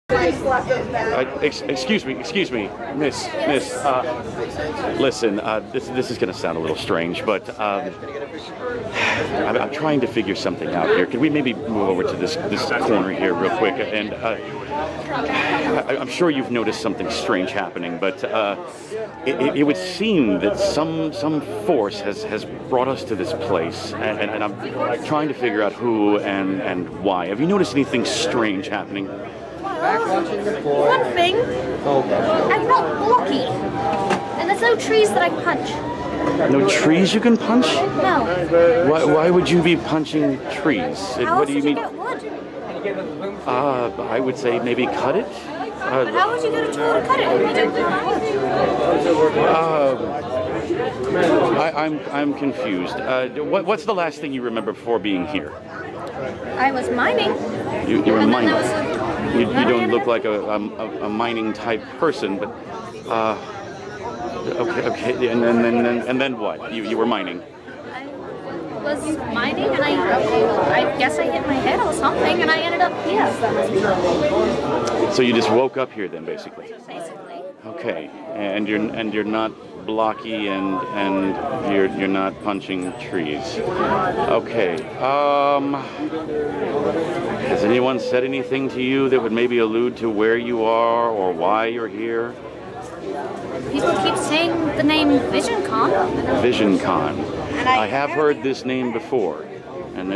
Excuse me, miss. Listen, this is going to sound a little strange, but I'm trying to figure something out here. Could we maybe move over to this corner here real quick? And I'm sure you've noticed something strange happening, but it would seem that some force has brought us to this place, and I'm trying to figure out who and why. Have you noticed anything strange happening? One thing, I'm not blocky, and there's no trees that I can punch. No trees you can punch? No. Why would you be punching trees? How What else do you would you mean? get wood? I would say maybe cut it. But how would you get a tool to cut it if you didn't have wood? I'm confused. What's the last thing you remember before being here? I was mining. You were And then mining. there was You don't look like a mining type person, but okay. And then what? You were mining. I was mining, and I guess I hit my head or something, and I ended up here. So you just woke up here then, basically. Basically. Okay, and you're not blocky, and you're not punching trees. Okay. Has anyone said anything to you that would maybe allude to where you are or why you're here? People keep saying the name Visioncon. Visioncon. I have heard this name before, and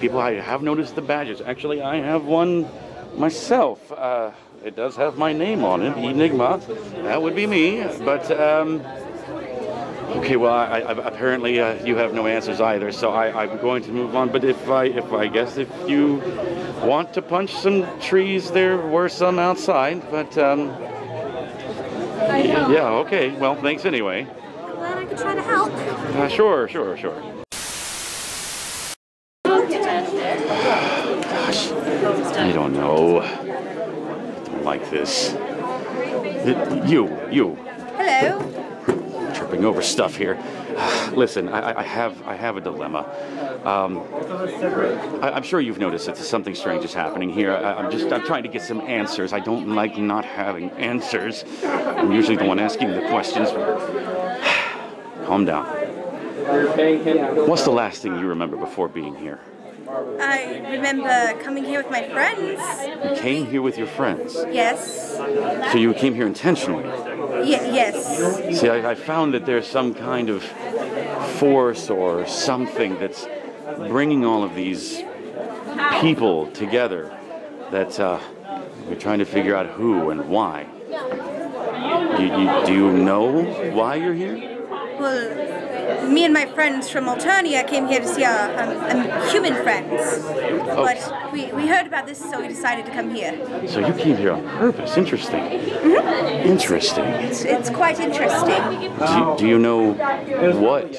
people. I have noticed the badges. Actually, I have one myself. It does have my name on it, Enigma. That would be me. But okay. Well, apparently you have no answers either. So I'm going to move on. But if you want to punch some trees, there were some outside. But yeah. Okay. Well, thanks anyway. Glad I could try to help. Sure. Gosh, I don't know. I don't like this. You. Hello. Tripping over stuff here. Listen, I have a dilemma. I'm sure you've noticed that something strange is happening here. I'm trying to get some answers. I don't like not having answers. I'm usually the one asking the questions. Calm down. What's the last thing you remember before being here? I remember coming here with my friends. You came here with your friends? Yes. So you came here intentionally? Yes. See, I found that there's some kind of force or something that's bringing all of these people together that we're trying to figure out who and why. Do you know why you're here? Well, me and my friends from Alternia came here to see our human friends. Oh. But we heard about this, so we decided to come here. So you came here on purpose. Interesting. Mm-hmm. Interesting. It's quite interesting. Do you know what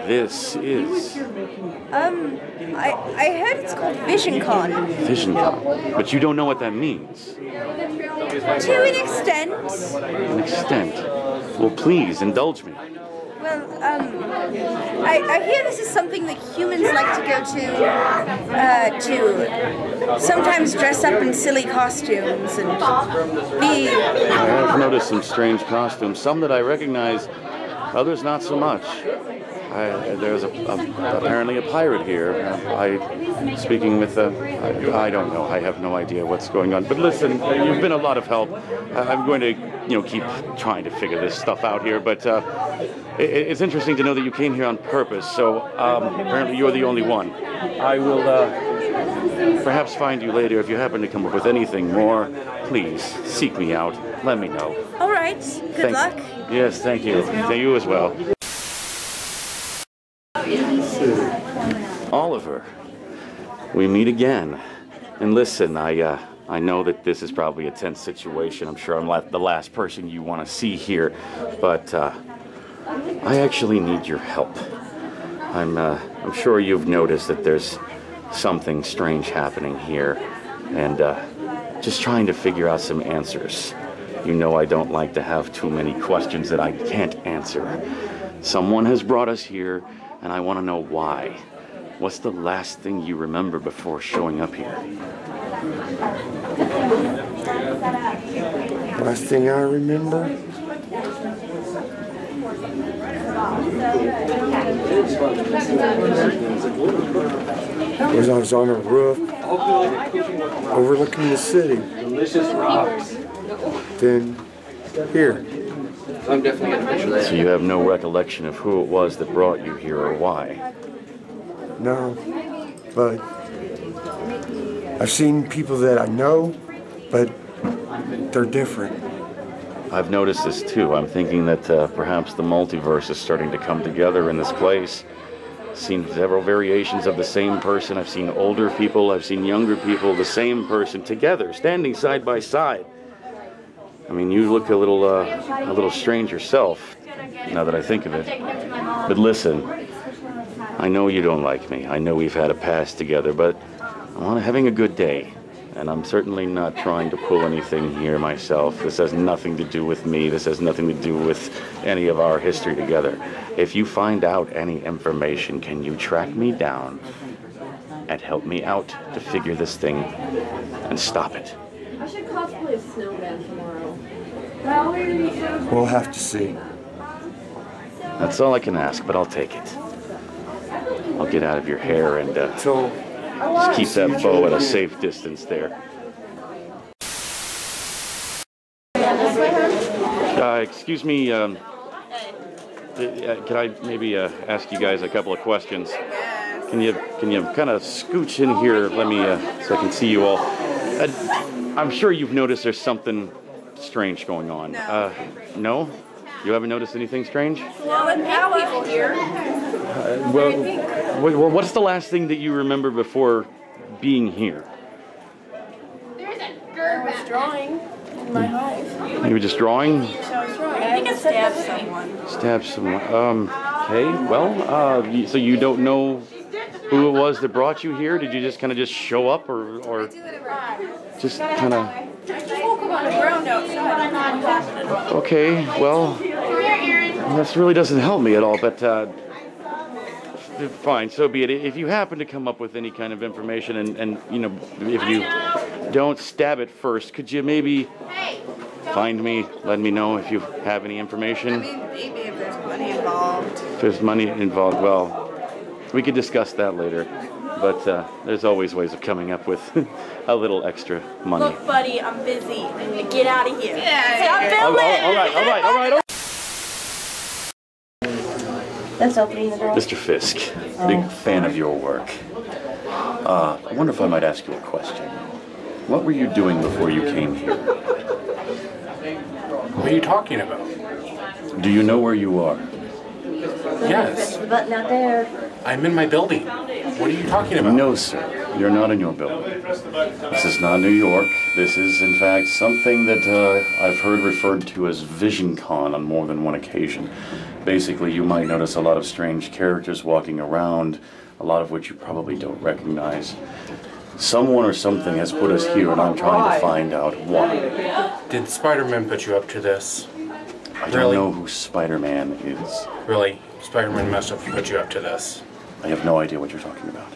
this is? I heard it's called Visioncon. Visioncon. But you don't know what that means. To an extent. An extent. Well, please, indulge me. Well, I hear this is something that humans like to go to sometimes dress up in silly costumes and be... I have noticed some strange costumes, some that I recognize, others not so much. There's apparently a pirate here. Speaking with I don't know. I have no idea what's going on. But listen, you've been a lot of help. I'm going to, keep trying to figure this stuff out here. But it's interesting to know that you came here on purpose. So apparently you're the only one. I will perhaps find you later if you happen to come up with anything more. Please seek me out. Let me know. All right. Good luck. Yes, thank you. Thank you as well. Oliver, we meet again. And listen, I know that this is probably a tense situation. I'm sure I'm the last person you want to see here, but I actually need your help. I'm sure you've noticed that there's something strange happening here, and just trying to figure out some answers. You know I don't like to have too many questions that I can't answer. Someone has brought us here, and I want to know why. What's the last thing you remember before showing up here? Last thing I remember? Was I was on a roof overlooking the city. Delicious rocks. Then here. I'm definitely gonna picture that. So you have no recollection of who it was that brought you here or why? No, but I've seen people that I know, but they're different. I've noticed this too. I'm thinking that perhaps the multiverse is starting to come together in this place. I've seen several variations of the same person. I've seen older people, I've seen younger people, the same person together, standing side by side. I mean, you look a little strange yourself, now that I think of it. But listen, I know you don't like me. I know we've had a past together, but I'm having a good day. And I'm certainly not trying to pull anything here myself. This has nothing to do with me. This has nothing to do with any of our history together. If you find out any information, can you track me down and help me out to figure this thing and stop it? I should cosplay as Snowman tomorrow. We'll have to see. That's all I can ask, but I'll take it. I'll get out of your hair and So, just keep that bow at a safe distance there. Excuse me, can I maybe ask you guys a couple of questions? Can you kind of scooch in here? Let me so I can see you all. I'm sure you've noticed there's something strange going on. No? You haven't noticed anything strange? Well, and now people here. Well, what's the last thing that you remember before being here? I was drawing in my hive. You were just drawing? I was drawing. I think I stabbed someone. Stab someone. Okay, well, so you don't know who it was that brought you here? Did you just kind of just show up or just kind of... I just woke up on the ground outside. Okay, well, this really doesn't help me at all, but fine, so be it. If you happen to come up with any kind of information and you know, if you don't stab it first, could you maybe find me, let me know if you have any information? I mean, maybe if there's money involved. If there's money involved, well, we could discuss that later. But there's always ways of coming up with a little extra money. Look, buddy, I'm busy. Get out of here. Yeah. Stop filming. All right. That's opening the door. Mr. Fisk, big fan of your work. I wonder if I might ask you a question. What were you doing before you came here? What are you talking about? Do you know where you are? Yes, The button out there. I'm in my building. What are you talking about? No, sir. You're not in your building. This is not New York. This is, in fact, something that I've heard referred to as Visioncon on more than one occasion. Basically, you might notice a lot of strange characters walking around, a lot of which you probably don't recognize. Someone or something has put us here, and I'm trying to find out why. Did Spider-Man put you up to this? I don't know who Spider-Man is. Really? Spider-Man must have put you up to this. I have no idea what you're talking about.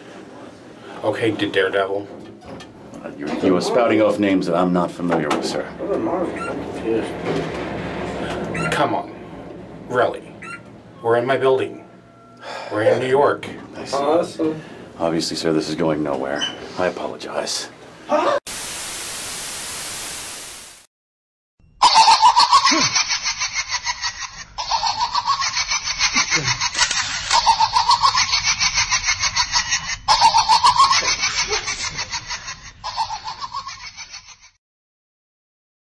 Okay, did Daredevil? You are spouting off names that I'm not familiar with, sir. Come on. Really? We're in my building. We're in New York. Awesome. Obviously, sir, this is going nowhere. I apologize.